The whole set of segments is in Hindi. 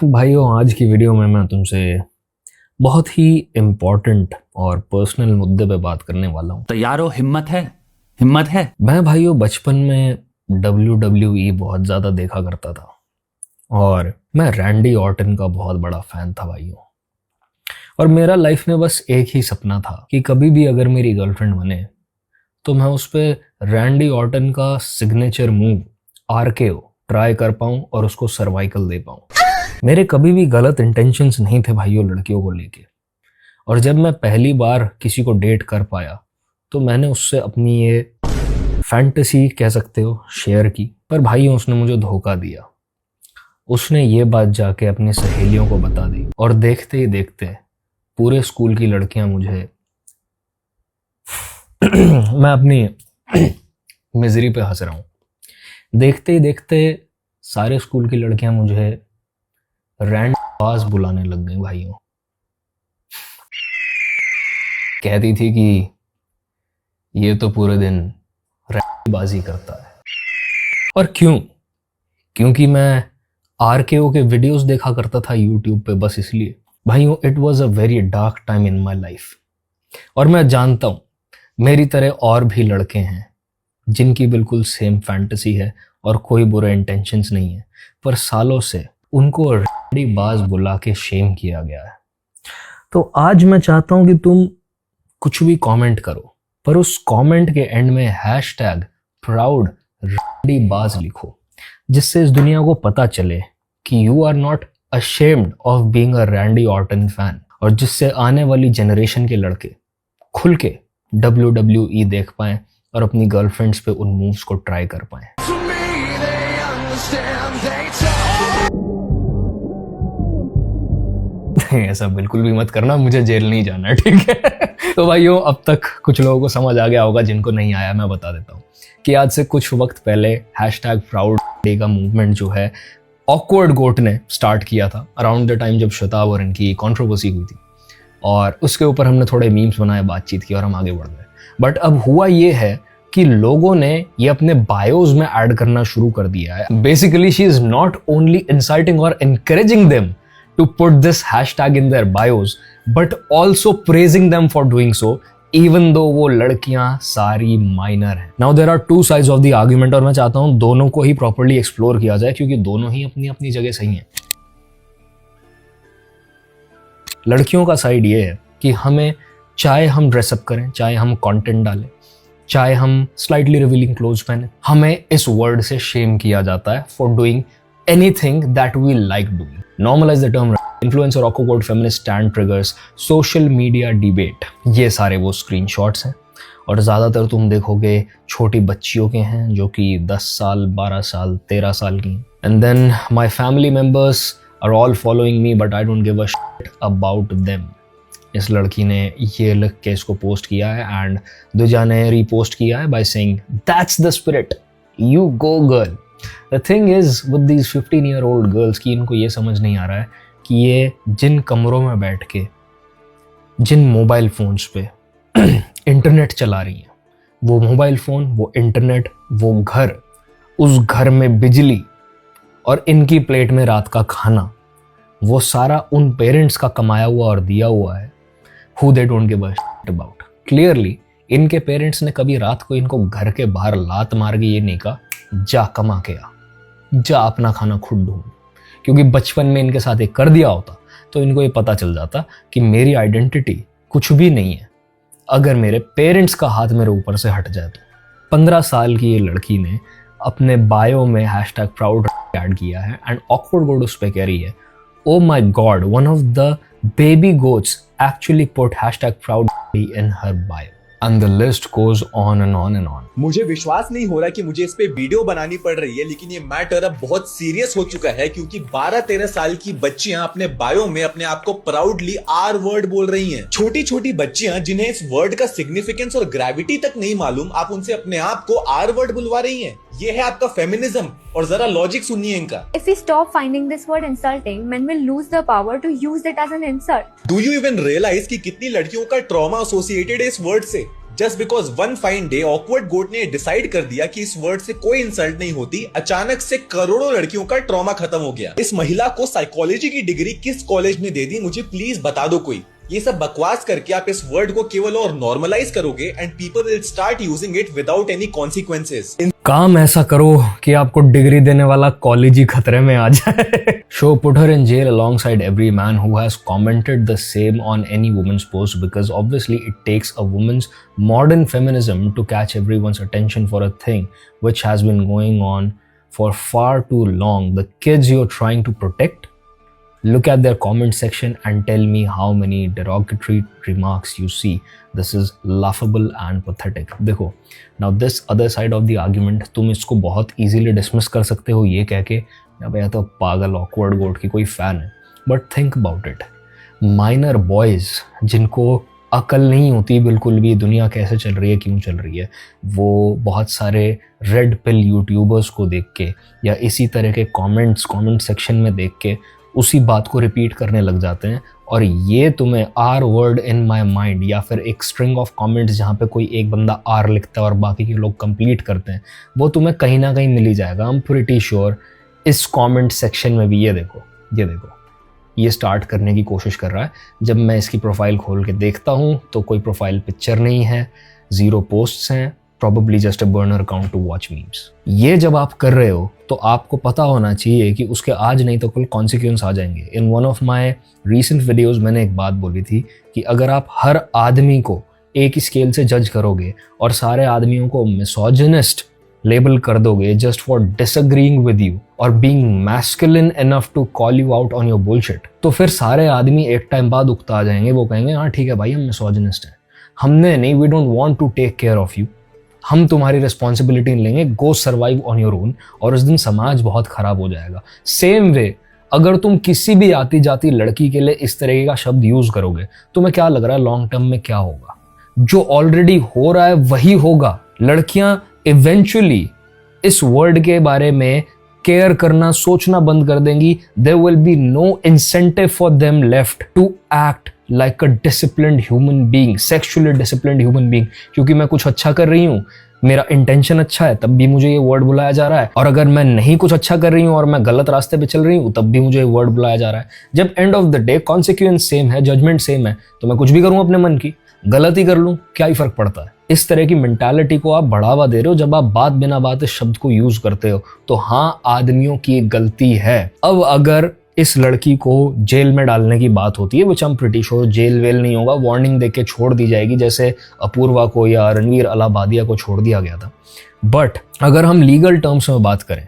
भाइयों, आज की वीडियो में मैं तुमसे बहुत ही इम्पोर्टेंट और पर्सनल मुद्दे पे बात करने वाला हूँ। तैयार हो? हिम्मत है? हिम्मत है? मैं भाइयों बचपन में WWE बहुत ज़्यादा देखा करता था और मैं रैंडी ऑर्टन का बहुत बड़ा फैन था भाइयों। और मेरा लाइफ में बस एक ही सपना था कि कभी भी अगर मेरी गर्लफ्रेंड बने तो मैं उस पर रैंडी ऑर्टन का सिग्नेचर मूव RKO ट्राई कर पाऊँ और उसको सर्वाइकल दे पाऊँ। मेरे कभी भी गलत इंटेंशंस नहीं थे भाइयों लड़कियों को लेके। और जब मैं पहली बार किसी को डेट कर पाया तो मैंने उससे अपनी ये फैंटेसी कह सकते हो शेयर की। पर भाइयों उसने मुझे धोखा दिया। उसने ये बात जाके अपनी सहेलियों को बता दी और देखते ही देखते पूरे स्कूल की लड़कियां मुझे मैं अपनी मिजरी पे हंस रहा हूँ। देखते ही देखते सारे स्कूल की लड़कियां मुझे रैंड बाज बुलाने लग गई भाइयों। कहती थी कि ये तो पूरे दिन रैंड बाजी करता है। और क्योंकि मैं RKO के वीडियोस देखा करता था यूट्यूब पे, बस इसलिए भाइयों it was a very dark time in my life. और मैं जानता हूँ मेरी तरह और भी लड़के हैं जिनकी बिल्कुल सेम फैंटेसी है और कोई बुरे इंटेंशंस नहीं है, पर सालों से उनको रैंडी बाज बुला के शेम किया गया है। तो आज मैं चाहता हूं कि तुम कुछ भी कमेंट करो, पर उस कमेंट के एंड में #प्राउड रैंडी बाज लिखो, जिससे इस दुनिया को पता चले कि you are not ashamed of being a Randy Orton fan, और जिससे आने वाली जनरेशन के लड़के खुल के WWE देख पाएं और अपनी गर्लफ्रेंड्स पे उन मूव्स को ट्राई कर पाएं। ऐसा बिल्कुल भी मत करना, मुझे जेल नहीं जाना है, ठीक है। तो भाइयों अब तक कुछ लोगों को समझ आ गया होगा, जिनको नहीं आया मैं बता देता हूँ कि आज से कुछ वक्त पहले #प्राउड डे का मूवमेंट जो है ऑकवर्ड गोट ने स्टार्ट किया था अराउंड द टाइम जब शताब और इनकी कंट्रोवर्सी हुई थी। और उसके ऊपर हमने थोड़े मीम्स बनाए, बातचीत की और हम आगे बढ़ गए। बट अब हुआ ये है कि लोगों ने ये अपने बायोज में ऐड करना शुरू कर दिया है। Basically she is not only inciting और encouraging them to put this hashtag in their bios, but also praising them for doing so, even though वो लड़कियां सारी माइनर हैं। Now there are two sides of the argument और मैं चाहता हूं दोनों को ही प्रॉपर्ली एक्सप्लोर किया जाए, क्योंकि दोनों ही अपनी अपनी जगह सही हैं। लड़कियों का साइड ये है कि हमें चाहे हम ड्रेसअप करें, चाहे हम कंटेंट डालें, चाहे हम स्लाइटली रिवीलिंग क्लोथ्स पहने, हमें इस वर्ड से शेम किया जाता है for doing anything that we like doing. Normalize the term influencer, awkward feminist stand triggers, social media debate. ये सारे वो स्क्रीनशॉट्स हैं और ज़्यादातर तुम देखोगे छोटी बच्चियों के हैं जो कि 10 साल 12 साल 13 साल की हैं। And then my family members are all following me but I don't give a shit about them. इस लड़की ने ये लिख के इसको पोस्ट किया है एंड दूजा ने रीपोस्ट किया है by saying that's the spirit, you go girl. The thing is with these 15-year-old girls कि इनको ये समझ नहीं आ रहा है कि ये जिन कमरों में बैठ के जिन मोबाइल फोन्स पे इंटरनेट चला रही हैं, वो मोबाइल फ़ोन, वो इंटरनेट, वो घर, उस घर में बिजली और इनकी प्लेट में रात का खाना, वो सारा उन पेरेंट्स का कमाया हुआ और दिया हुआ है who they don't give a shit about. Clearly इनके पेरेंट्स ने कभी रात को इनको घर के बाहर लात मार के ये नहीं कहा जा कमा के आ, जा अपना खाना खुद ढूंढ, क्योंकि बचपन में इनके साथ एक कर दिया होता तो इनको ये पता चल जाता कि मेरी आइडेंटिटी कुछ भी नहीं है अगर मेरे पेरेंट्स का हाथ मेरे ऊपर से हट जाए। तो 15 साल की ये लड़की ने अपने बायो में #प्राउड ऐड किया है एंड ऑकवर्ड गोड उस पे कह रही है oh my god one of the baby goats actually put #proud in her bio. And the list goes on and on and on. मुझे विश्वास नहीं हो रहा कि मुझे इस पे वीडियो बनानी पड़ रही है, लेकिन ये मैटर अब बहुत सीरियस हो चुका है क्योंकि 12-13 साल की बच्चियां अपने बायो में अपने आप को प्राउडली R वर्ड बोल रही हैं। छोटी छोटी बच्चियां जिन्हें इस वर्ड का सिग्निफिकेंस और ग्रेविटी तक नहीं मालूम, आप उनसे अपने आप को R वर्ड बुलवा रही हैं। ये है आपका फेमिनिज्म, और जरा लॉजिक सुनिए इनका। If we stop finding this word insulting, men will lose the power to use it as an insult. Do you even realize कि कितनी लड़कियों का ट्रॉमा एसोसिएटेड है इस वर्ड से? Just because one fine day awkward goat ने डिसाइड कर दिया कि इस वर्ड से कोई इंसल्ट नहीं होती, अचानक से करोड़ों लड़कियों का ट्रॉमा खत्म हो गया। इस महिला को साइकोलॉजी की डिग्री किस कॉलेज ने दे दी, मुझे प्लीज बता दो कोई। ये सब बकवास करके आप इस वर्ड को केवल और नॉर्मलाइज करोगे and people will start using it without any consequences. काम ऐसा करो कि आपको डिग्री देने वाला कॉलेज ही खतरे में आ जाए। Show put her in jail alongside every man who has commented the same on any woman's post, because obviously it takes a woman's modern feminism to catch everyone's attention for a thing which has been going on for far too long. The kids you're trying to protect, look at their comment section and tell me how many derogatory remarks you see. This is laughable and pathetic. देखो, now this other side of the argument, तुम इसको बहुत easily dismiss कर सकते हो ये कह के अब तो पागल awkward गोट की कोई फैन है, but think about it, minor boys जिनको अकल नहीं होती बिल्कुल भी दुनिया कैसे चल रही है, क्यों चल रही है, वो बहुत सारे रेड पिल यूट्यूबर्स को देख के या इसी तरह के कमेंट सेक्शन में देख के उसी बात को रिपीट करने लग जाते हैं, और ये तुम्हें R word in my mind या फिर एक स्ट्रिंग ऑफ कमेंट्स जहाँ पे कोई एक बंदा आर लिखता है और बाकी के लोग कंप्लीट करते हैं, वो तुम्हें कहीं ना कहीं मिल ही जाएगा। आई एम प्रीटी श्योर इस कमेंट सेक्शन में भी ये देखो ये स्टार्ट करने की कोशिश कर रहा है। जब मैं इसकी प्रोफाइल खोल के देखता हूँ तो कोई प्रोफाइल पिक्चर नहीं है, 0 पोस्ट्स हैं, probably just a burner account to watch memes। ये जब आप कर रहे हो तो आपको पता होना चाहिए कि उसके आज नहीं तो कल कॉन्सिक्वेंस आ जाएंगे। In one of my recent videos मैंने एक बात बोली थी कि अगर आप हर आदमी को एक स्केल से जज करोगे और सारे आदमियों को मिसोजिनिस्ट लेबल कर दोगे just for disagreeing with you और being masculine enough to call you out on your bullshit, तो फिर सारे आदमी एक टाइम बाद उकता आ जाएंगे। वो कहेंगे हाँ ठीक है भाई, हम मिसोजिनिस्ट हैं, हमने नहीं, we don't want to take care of you, हम तुम्हारी रिस्पॉन्सिबिलिटी लेंगे, go survive on your own. और उस दिन समाज बहुत खराब हो जाएगा। सेम वे अगर तुम किसी भी आती जाती लड़की के लिए इस तरह का शब्द यूज करोगे, तुम्हें क्या लग रहा है लॉन्ग टर्म में क्या होगा? जो ऑलरेडी हो रहा है वही होगा। लड़कियां इवेंचुअली इस वर्ड के बारे में केयर करना, सोचना बंद कर देंगी। There will be no incentive for them left to act like a disciplined human being, sexually disciplined human being. क्योंकि मैं कुछ अच्छा कर रही हूँ, मेरा इंटेंशन अच्छा है, तब भी मुझे ये वर्ड बुलाया जा रहा है, और अगर मैं नहीं कुछ अच्छा कर रही हूँ और मैं गलत रास्ते पे चल रही हूँ तब भी मुझे ये वर्ड बुलाया जा रहा है। जब end of the day consequence same है, जजमेंट सेम है, तो मैं कुछ भी करूँ अपने मन की, गलती कर लूँ, क्या ही फर्क पड़ता है। इस तरह की मेंटालिटी को आप बढ़ावा दे रहे हो जब आप बात बिना बात इस शब्द को यूज करते हो। तो हाँ, आदमियों की गलती है। अब अगर इस लड़की को जेल में डालने की बात होती है, which I am pretty sure jail वेल नहीं होगा, वार्निंग देके छोड़ दी जाएगी जैसे अपूर्वा को या रणवीर अलाहाबादिया को छोड़ दिया गया था। बट अगर हम लीगल टर्म्स में बात करें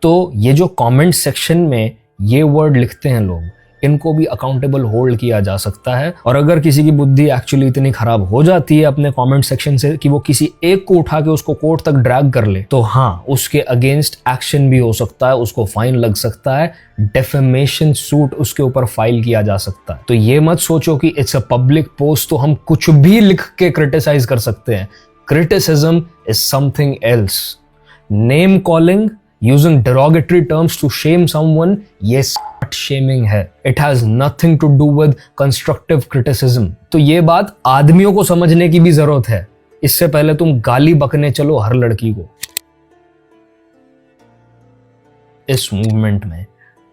तो ये जो कमेंट सेक्शन में ये वर्ड लिखते हैं लोग, इनको भी अकाउंटेबल होल्ड किया जा सकता है। और अगर किसी की बुद्धि एक्चुअली इतनी खराब हो जाती है अपने कमेंट सेक्शन से कि वो किसी एक को उठा के उसको कोर्ट तक ड्रैग कर ले, तो हाँ, उसके अगेंस्ट एक्शन भी हो सकता है, उसको फाइन लग सकता है, डेफेमेशन सूट उसके ऊपर फाइल किया जा सकता है। तो ये मत सोचो कि इट्स अ पब्लिक पोस्ट तो हम कुछ भी लिख के क्रिटिसाइज कर सकते हैं। Criticism is something else. Name calling, using derogatory terms to shame someone, ये शेमिंग है। It has nothing to do with constructive criticism. तो ये बात आदमियों को समझने की भी जरूरत है, इससे पहले तुम गाली बकने चलो हर लड़की को। इस मूवमेंट में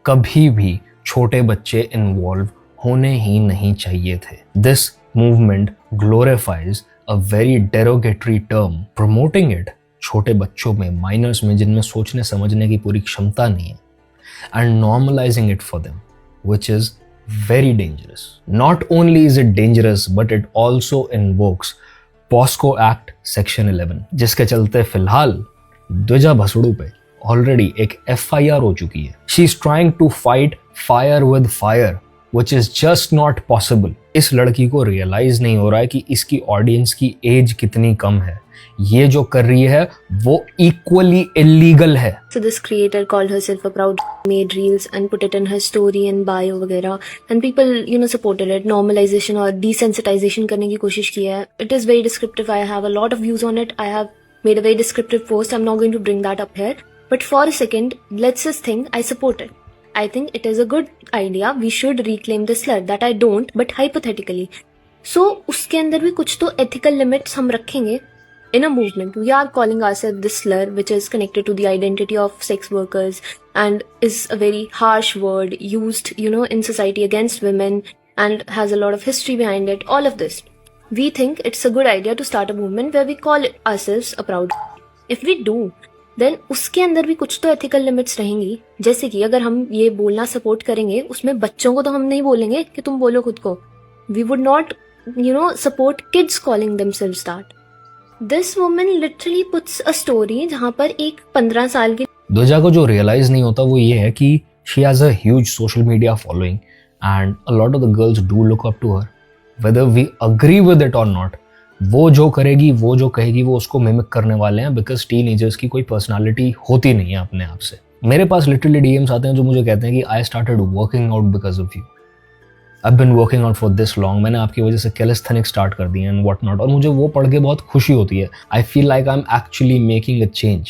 कभी भी छोटे बच्चे इन्वॉल्व होने ही नहीं चाहिए थे। This movement glorifies a very derogatory term, promoting it छोटे बच्चों में, माइनर्स में, जिनमें सोचने समझने की पूरी क्षमता नहीं है, and normalizing it for them, which is very dangerous. Not only is it dangerous, but it also invokes POSCO Act Section 11, जिसके चलते फिलहाल द्विजा भसड़ू पे ऑलरेडी एक FIR हो चुकी है। She is trying to fight fire with fire, which is just not possible. इस लड़की को रियलाइज नहीं हो रहा है कि इसकी ऑडियंस की एज कितनी कम है। ये जो कर रही है वो इक्वली इलीगल है। So this creator called herself a proud, made reels and put it in her story and bio वगैरह, and people supported it. Normalization और desensitization करने की कोशिश की है. It is very descriptive. I have a lot of views on it. I have made a very descriptive post. I'm not going to bring that up here. But for a second, let's just think I support it. I think it is a good idea. We should reclaim the slur. That I don't, but hypothetically, सो उसके अंदर भी कुछ तो एथिकल लिमिट्स हम रखेंगे. In a movement, we are calling ourselves this slur, which is connected to the identity of sex workers and is a very harsh word used, in society against women and has a lot of history behind it. All of this. We think it's a good idea to start a movement where we call ourselves a proud. If we do, then उसके अंदर भी कुछ तो ethical limits रहेंगी. जैसे कि अगर हम ये बोलना support करेंगे, उसमें बच्चों को तो हम नहीं बोलेंगे कि तुम बोलो खुद को. We would not, support kids calling themselves that. This woman literally puts a story जहाँ पर एक 15 साल की द्विजा को जो रियलाइज नहीं होता वो ये है कि she has a huge social media following and a lot of the girls do look up to her whether we agree with it or not. वो जो करेगी, वो जो कहेगी, वो उसको मिमिक करने वाले हैं बिकॉज टीनेजर्स की कोई पर्सनालिटी होती नहीं है अपने आप से. मेरे पास लिटरली डीएम्स आते हैं जो मुझे कहते हैं कि I started working out because of you. I've been working out for this long. मैंने आपकी वजह से कैलिस्थेनिक्स स्टार्ट कर दिए एंड व्हाट नॉट. और मुझे वो पढ़ के बहुत खुशी होती है. I feel like I am actually making a change.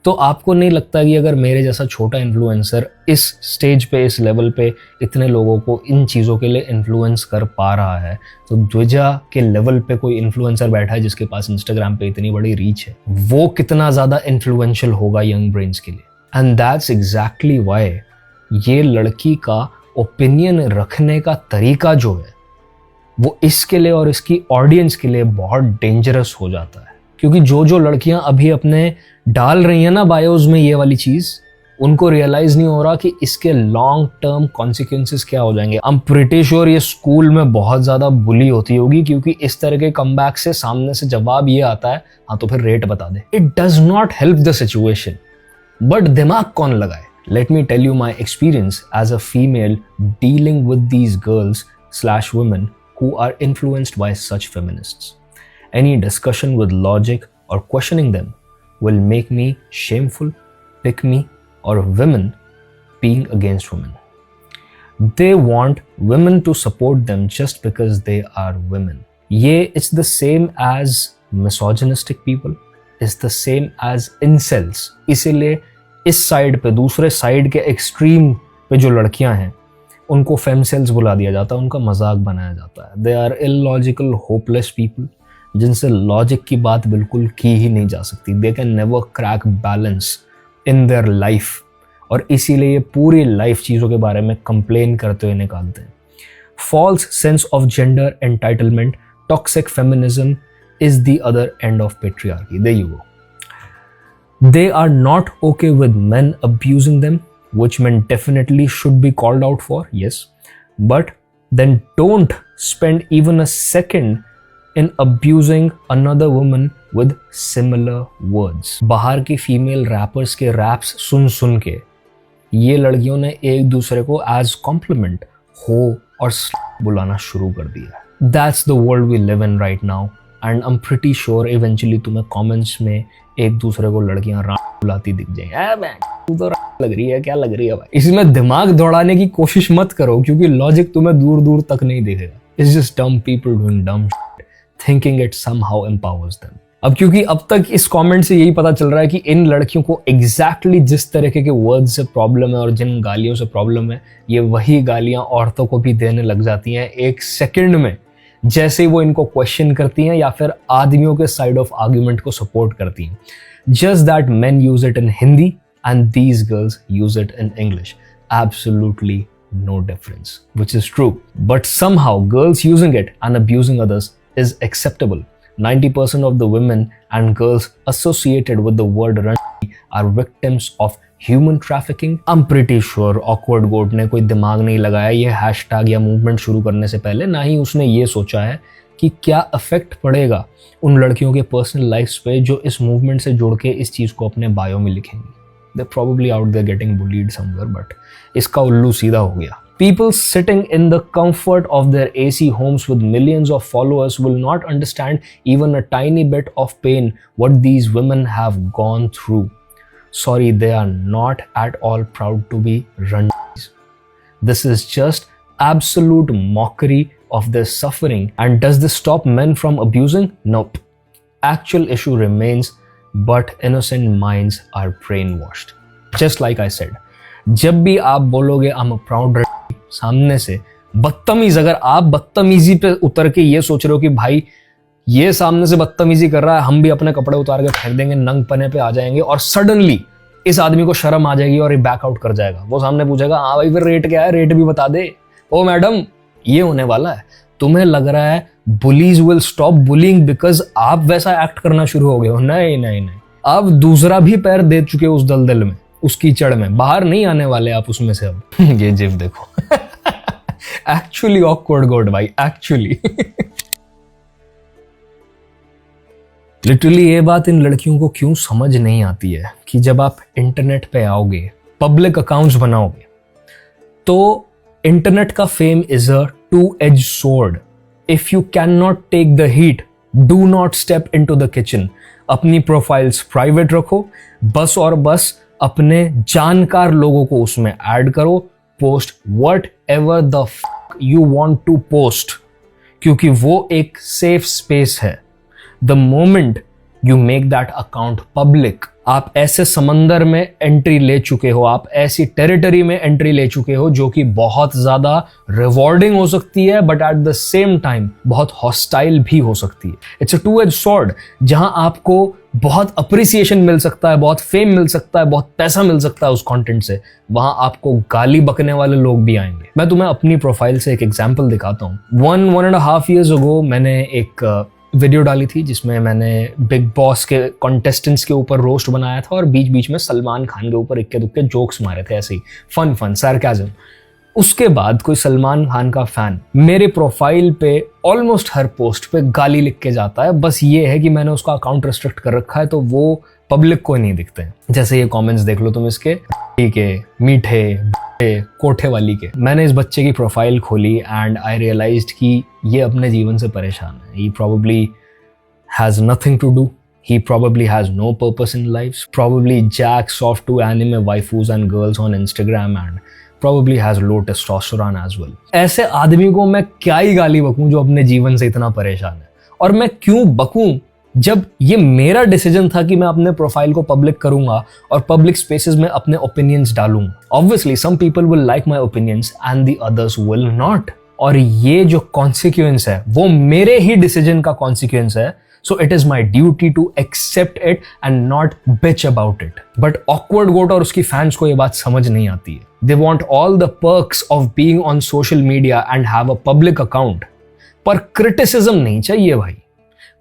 तो आपको नहीं लगता कि अगर मेरे जैसा छोटा इन्फ्लुएंसर इस स्टेज पे, इस लेवल पे इतने लोगों को इन चीज़ों के लिए इन्फ्लुएंस कर पा रहा है, तो द्विजा के लेवल पे कोई इन्फ्लुएंसर बैठा है जिसके पास इंस्टाग्राम पे इतनी बड़ी रीच है, वो कितना ज़्यादा इन्फ्लुएंशियल होगा यंग ब्रेन्स के लिए. एंड दैट्स एग्जैक्टली वाई ये लड़की का ओपिनियन रखने का तरीका जो है वो इसके लिए और इसकी ऑडियंस के लिए बहुत डेंजरस हो जाता है. क्योंकि जो लड़कियां अभी अपने डाल रही हैं ना बायोज में ये वाली चीज, उनको रियलाइज नहीं हो रहा कि इसके लॉन्ग टर्म कॉन्सिक्वेंसेस क्या हो जाएंगे. आई एम प्रीटी श्योर ये स्कूल में बहुत ज्यादा बुली होती होगी क्योंकि इस तरह के कमबैक से सामने से जवाब ये आता है, हाँ तो फिर रेट बता दे. It does not help the situation, but दिमाग कौन लगाए. Let me tell you my experience as a female dealing with these girls/women who are influenced by such feminists. Any discussion with logic or questioning them will make me shameful, pick me, or women being against women. They want women to support them just because they are women. It's the same as misogynistic people. It's the same as incels. इसीलिए इस साइड पे, दूसरे साइड के एक्सट्रीम पे जो लड़कियां हैं उनको फेमसेल्स बुला दिया जाता है, उनका मजाक बनाया जाता है. They are illogical hopeless people जिनसे लॉजिक की बात बिल्कुल की ही नहीं जा सकती. They can never crack balance in their life और इसीलिए ये पूरी लाइफ चीज़ों के बारे में कंप्लेन करते हुए निकालते हैं. False sense of gender entitlement, toxic feminism is the other end of patriarchy. There you go. They are not okay with men abusing them, which men definitely should be called out for, yes. But then don't spend even a second in abusing another woman with similar words. बाहर की फीमेल रैपर्स के रैप्स सुन के ये लड़कियों ने एक दूसरे को एज कॉम्प्लीमेंट हो और बुलाना शुरू कर दिया. That's the world we live in right now. And I am pretty sure eventually तुम्हें कमेंट्स में एक दूसरे को लड़कियां बुलाती दिख जाएंगी. तू तो लग रही है, क्या लग रही है भाई. इसमें दिमाग दौड़ाने की कोशिश मत करो क्योंकि लॉजिक तुम्हें दूर दूर तक नहीं दिखेगा. It's just dumb people doing dumb shit thinking it somehow empowers them. अब क्योंकि अब तक इस कमेंट से यही पता चल रहा है कि इन लड़कियों को एग्जैक्टली जिस तरीके के वर्ड्स से प्रॉब्लम है और जिन गालियों से प्रॉब्लम है, ये वही गालियां औरतों को भी देने लग जाती हैं एक सेकंड में, जैसे ही वो इनको क्वेश्चन करती हैं या फिर आदमियों के साइड ऑफ आर्ग्यूमेंट को सपोर्ट करती हैं. Just that main use it in Hindi and these girls use it in English. Absolutely no difference, which is true. But somehow girls using it and abusing others is acceptable. 90% of the women and girls associated with the word ranchi are victims of human trafficking. I'm pretty sure awkward goat ने कोई दिमाग नहीं लगाया ये हैशटैग या मूवमेंट शुरू करने से पहले, ना ही उसने ये सोचा है कि क्या इफेक्ट पड़ेगा उन लड़कियों के पर्सनल लाइफ्स पे जो इस मूवमेंट से जुड़ के इस चीज़ को अपने बायो में लिखेंगी. They're probably out there getting bullied somewhere, but इसका उल्लू सीधा हो गया. People sitting in the comfort of their AC homes with millions of followers will not understand even a tiny bit of pain what these women have gone through. Sorry, they are not at all proud to be ranchis. This is just absolute mockery of their suffering. And does this stop men from abusing? Nope. Actual issue remains, but innocent minds are brainwashed. Just like I said, जब भी आप बोलोगे I'm a proud ranchi, सामने से बदतमीज, अगर आप बदतमीजी पे उतर के ये सोच रहे हो कि भाई ये सामने से बदतमीजी कर रहा है, हम भी अपने कपड़े उतार के फेंक देंगे, नंग पने पे आ जाएंगे और सडनली इस आदमी को शर्म आ जाएगी और ये बैकआउट कर जाएगा, वो सामने पूछेगा हाँ भाई फिर रेट क्या है, रेट भी बता दे। ओ मैडम, ये होने वाला है। तुम्हें लग रहा है bullies will stop bullying because आप वैसा एक्ट करना शुरू हो गए हो? नहीं नहीं नहीं, आप दूसरा भी पैर दे चुके हो उस दलदल में, उस कीचड़ में, बाहर नहीं आने वाले आप उसमें से अब। ये जिप देखो। एक्चुअली ऑकवर्ड गोड भाई, एक्चुअली। लिटरली ये बात इन लड़कियों को क्यों समझ नहीं आती है कि जब आप इंटरनेट पे आओगे, पब्लिक अकाउंट्स बनाओगे, तो इंटरनेट का fame is a two-edged sword. If you cannot take the heat, do not step into the kitchen. अपनी प्रोफाइल्स प्राइवेट रखो, बस और बस अपने जानकार लोगों को उसमें ऐड करो, post whatever the fuck you want to post, क्योंकि वो एक सेफ स्पेस है। The moment you make that account public, आप ऐसे समंदर में एंट्री ले चुके हो, आप ऐसी टेरिटरी में एंट्री ले चुके हो जो कि बहुत ज्यादा रिवॉर्डिंग हो सकती है but at the same time बहुत हॉस्टाइल भी हो सकती है। It's a two edge sword, जहां आपको बहुत अप्रिसिएशन मिल सकता है, बहुत फेम मिल सकता है, बहुत पैसा मिल सकता है उस कंटेंट से, वहां आपको गाली बकने वाले लोग भी आएंगे। मैं तुम्हें अपनी प्रोफाइल से एक एग्जांपल दिखाता हूं। 1.5 years ago मैंने एक वीडियो डाली थी जिसमें मैंने बिग बॉस के कॉन्टेस्टेंट्स के ऊपर रोस्ट बनाया था और बीच बीच में सलमान खान के ऊपर इक्के दुक्के जोक्स मारे थे, ऐसे ही फन सार्काज़म। उसके बाद कोई सलमान खान का फैन मेरे प्रोफाइल पे ऑलमोस्ट हर पोस्ट पे गाली लिख के जाता है। बस ये है कि मैंने उसका अकाउंट रिस्ट्रिक्ट कर रखा है तो वो पब्लिक को नहीं दिखते हैं। जैसे ये कमेंट्स देख लो तुम इसके, के मीठे कोठे वाली के। मैंने इस बच्चे की प्रोफाइल खोली एंड आई रियलाइज्ड कि ये अपने जीवन से परेशान है। He probably has nothing to do, he probably has no purpose in life, probably jacks off to anime waifus and girls on Instagram and probably has low testosterone as well. ऐसे आदमी को मैं क्या ही गाली बकूं जो अपने जीवन से इतना परेशान है। और मैं क्यों बकूं जब ये मेरा डिसीजन था कि मैं अपने प्रोफाइल को पब्लिक करूंगा और पब्लिक स्पेसेस में अपने ओपिनियंस डालूंगा। Obviously some people will like my opinions and the others will not, और ये जो कॉन्सिक्वेंस है वो मेरे ही डिसीजन का कॉन्सिक्वेंस है। So it is my duty to accept it and not bitch about it. But awkward goat और उसकी फैंस को ये बात समझ नहीं आती है। They want all the perks of being on social media and have a public account. पर criticism नहीं चाहिए भाई।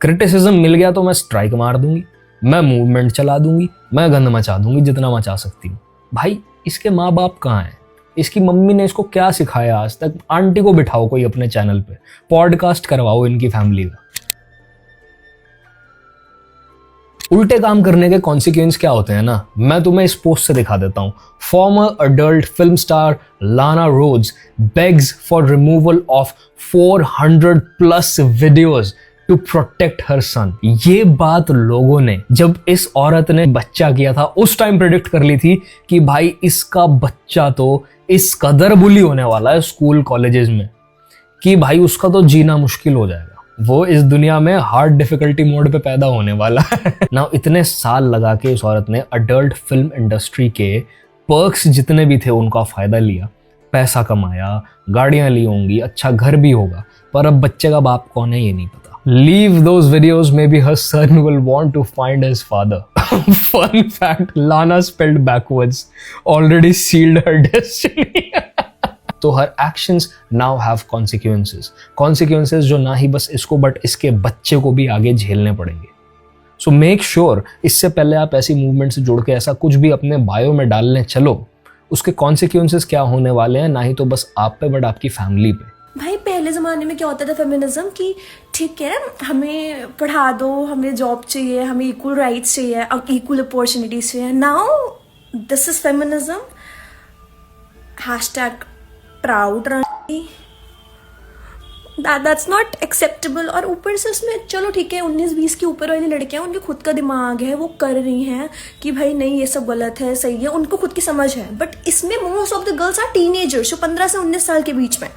Criticism मिल गया तो मैं स्ट्राइक मार दूंगी, मैं मूवमेंट चला दूंगी, मैं गंद मचा दूंगी जितना मचा सकती हूँ। भाई इसके माँ बाप कहाँ हैं? इसकी मम्मी ने इसको क्या सिखाया आज तक? आंटी को बिठाओ कोई अपने चैनल पे, पॉडकास्ट करवाओ इनकी फैमिली का। उल्टे काम करने के कॉन्सिक्वेंस क्या होते हैं ना, मैं तुम्हें इस पोस्ट से दिखा देता हूं। Farmer adult film star Lana Rhoades begs for removal of 400+ videos to protect her son. ये बात लोगों ने जब इस औरत ने बच्चा किया था उस टाइम प्रेडिक्ट कर ली थी कि भाई इसका बच्चा तो इस कदर बुली होने वाला है स्कूल कॉलेजेस में कि भाई उसका तो जीना मुश्किल हो जाएगा। वो इस दुनिया में हार्ड डिफिकल्टी मोड पे पैदा होने वाला है। ना इतने साल लगा के इस औरत ने अडल्ट फिल्म इंडस्ट्री के पर्क्स जितने भी थे उनका फायदा लिया, पैसा कमाया, गाड़ियां ली होंगी, अच्छा घर भी होगा, पर अब बच्चे का बाप कौन है ये नहीं पता। Leave those videos, maybe her son will want to find his father. Fun fact, Lana spelled backwards already sealed her destiny. तो her actions now have consequences जो ना ही बस इसको बट इसके बच्चे को भी आगे झेलने पड़ेंगे। सो मेक श्योर इससे पहले आप ऐसी मूवमेंट से जुड़ के ऐसा कुछ भी अपने बायो में डालने चलो, उसके कॉन्सिक्वेंसेस क्या होने वाले हैं, ना ही तो बस आप पे बट आपकी फैमिली पे। भाई पहले ज़माने में क्या होता था फेमिनिज्म की, ठीक है हमें पढ़ा दो, हमें जॉब चाहिए, हमें इक्वल राइट्स चाहिए, इक्वल अपॉर्चुनिटीज चाहिए। Now this is feminism, hashtag proud रही, दैट्स नॉट एक्सेप्टेबल। और ऊपर से उसमें चलो ठीक है 19-20 के ऊपर वाली लड़कियां, उनके खुद का दिमाग है, वो कर रही हैं कि भाई नहीं ये सब गलत है, सही है, उनको खुद की समझ है। बट इसमें most of the girls are teenagers जो 15 से 19 साल के बीच में,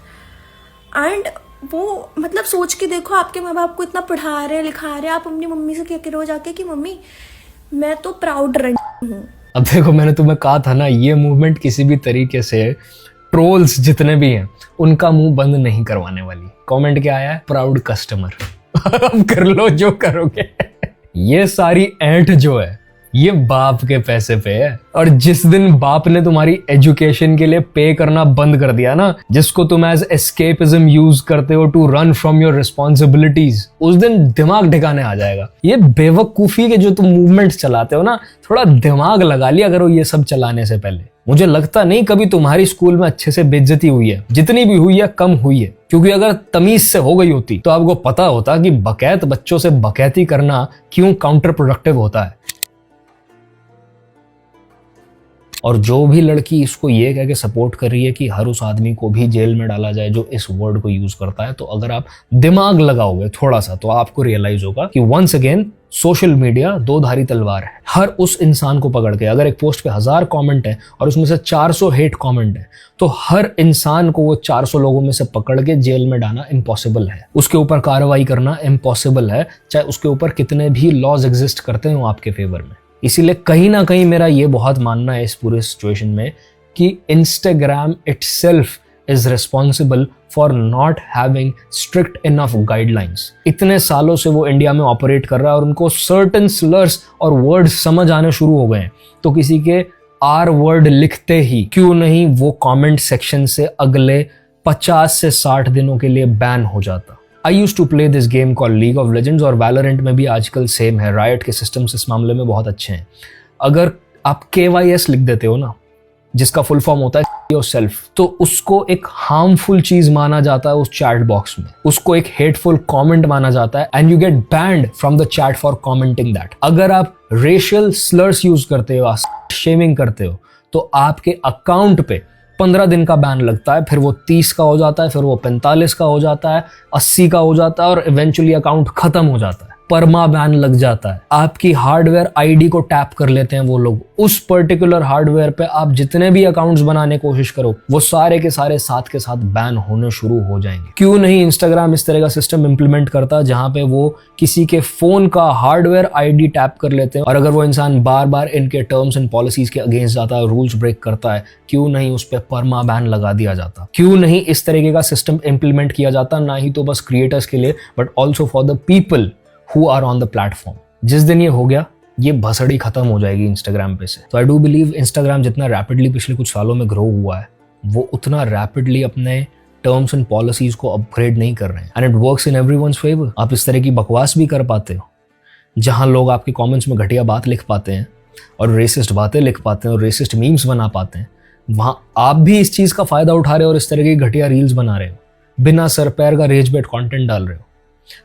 एंड वो मतलब सोच के देखो आपके माँ बाप को इतना पढ़ा रहे लिखा रहे, आप अपनी मम्मी से कह के रो जाके कि मम्मी मैं तो प्राउड रही हूँ। अब देखो मैंने तुम्हें कहा था ना, ये मूवमेंट किसी भी तरीके से ट्रोल्स जितने भी हैं उनका मुंह बंद नहीं करवाने वाली। कमेंट क्या आया है? Proud customer. अब कर लो जो करोगे। ये सारी ऐंठ जो है ये बाप के पैसे पे है, और जिस दिन बाप ने तुम्हारी एजुकेशन के लिए पे करना बंद कर दिया ना, जिसको तुम एज एस्केपिज्म यूज करते हो to run from your responsibilities, उस दिन दिमाग ठिकाने आ जाएगा। ये बेवकूफी के जो तुम मूवमेंट चलाते हो ना, थोड़ा दिमाग लगा लिया करो ये सब चलाने से पहले। मुझे लगता नहीं कभी तुम्हारी स्कूल में अच्छे से बेइज्जती हुई है, जितनी भी हुई है कम हुई है, क्योंकि अगर तमीज से हो गई होती तो आपको पता होता कि बकैत बच्चों से बकैती करना क्यों काउंटर प्रोडक्टिव होता है। और जो भी लड़की इसको ये कह के सपोर्ट कर रही है कि हर उस आदमी को भी जेल में डाला जाए जो इस वर्ड को यूज करता है, तो अगर आप दिमाग लगाओगे थोड़ा सा तो आपको रियलाइज होगा कि वंस अगेन सोशल मीडिया दो धारी तलवार है। हर उस इंसान को पकड़ के, अगर एक पोस्ट पे 1000 कमेंट है और उसमें से 400 हेट कमेंट है, तो हर इंसान को वो 400 लोगों में से पकड़ के जेल में डालना इम्पॉसिबल है। उसके ऊपर कार्रवाई करना इम्पॉसिबल है, चाहे उसके ऊपर कितने भी लॉज एग्जिस्ट करते हो आपके फेवर में। इसीलिए कहीं ना कहीं मेरा ये बहुत मानना है इस पूरे सिचुएशन में कि Instagram itself is responsible for not having strict enough guidelines. इतने सालों से वो इंडिया में ऑपरेट कर रहा है और उनको सर्टेन स्लर्स और वर्ड्स समझ आने शुरू हो गए हैं, तो किसी के आर वर्ड लिखते ही क्यों नहीं वो कमेंट सेक्शन से अगले 50 से 60 दिनों के लिए बैन हो जाता। I used to play this game called League of Legends, और Valorant में भी आजकल सेम है। Riot के सिस्टम्स इस मामले में बहुत अच्छे हैं। अगर आप KYS लिख देते हो ना, जिसका फुल फॉर्म होता है योरसेल्फ, तो उसको एक हार्मफुल चीज माना जाता है उस चैट बॉक्स में, उसको एक हेटफुल कमेंट माना जाता है, and you get banned from the chat for commenting that. अगर आप रेशियल स्लर्स यूज करते हो, शेमिंग करते हो, तो आपके अकाउंट पे 15 दिन का बैन लगता है, फिर वो 30 का हो जाता है, फिर वो 45 का हो जाता है, 80 का हो जाता है, और इवेंचुअली अकाउंट खत्म हो जाता है, परमा बैन लग जाता है। आपकी हार्डवेयर आईडी को टैप कर लेते हैं वो लोग। उस पर्टिकुलर हार्डवेयर पे आप जितने भी अकाउंट्स बनाने की कोशिश करो, वो सारे के सारे साथ के साथ बैन होने शुरू हो जाएंगे। क्यों नहीं इंस्टाग्राम इस तरह का सिस्टम इंप्लीमेंट करता जहां पे वो किसी के फोन का हार्डवेयर आईडी टैप कर लेते हैं, और अगर वो इंसान बार बार इनके टर्म्स एंड पॉलिसीज के अगेंस्ट जाता है, रूल्स ब्रेक करता है, क्यों नहीं उस पर परमा बैन लगा दिया जाता? क्यों नहीं इस तरीके का सिस्टम इंप्लीमेंट किया जाता, ना ही तो बस क्रिएटर्स के लिए but also for the people who are on the platform। जिस दिन ये हो गया, ये भसड़ी खत्म हो जाएगी इंस्टाग्राम पे से। तो आई डू बिलीव इंस्टाग्राम जितना रैपिडली पिछले कुछ सालों में ग्रो हुआ है, वो उतना रैपिडली अपने टर्म्स एंड पॉलिसीज को अपग्रेड नहीं कर रहे हैं, and it works in everyone's favour. आप इस तरह की बकवास भी कर पाते हो, जहां लोग आपके कमेंट्स में घटिया बात लिख पाते हैं और रेसिस्ट बातें लिख पाते हैं और रेसिस्ट मीम्स बना पाते हैं, वहां आप भी इस चीज का फायदा उठा रहे हो और इस तरह की घटिया रील्स बना रहे हो, बिना सर पैर का रेज बेट कॉन्टेंट डाल रहे हो।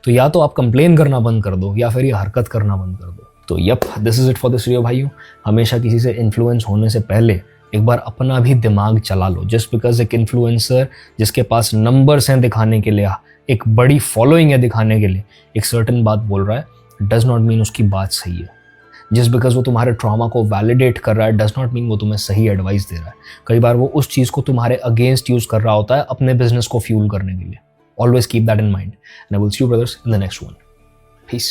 तो या तो आप कंप्लेन करना बंद कर दो, या फिर ये हरकत करना बंद कर दो। तो yup, this is it for this video भाइयों। हमेशा किसी से इन्फ्लुएंस होने से पहले एक बार अपना भी दिमाग चला लो। जस्ट बिकॉज एक इन्फ्लुएंसर जिसके पास नंबर्स हैं दिखाने के लिए, एक बड़ी फॉलोइंग है दिखाने के लिए, एक सर्टेन बात बोल रहा है, डज नॉट मीन उसकी बात सही है। जस्ट बिकॉज वो तुम्हारे ट्रॉमा को वैलिडेट कर रहा है, डज नॉट मीन वो तुम्हें सही एडवाइस दे रहा है। कई बार वो उस चीज़ को तुम्हारे अगेंस्ट यूज कर रहा होता है अपने बिजनेस को फ्यूल करने के लिए। Always keep that in mind. And I will see you brothers in the next one. Peace.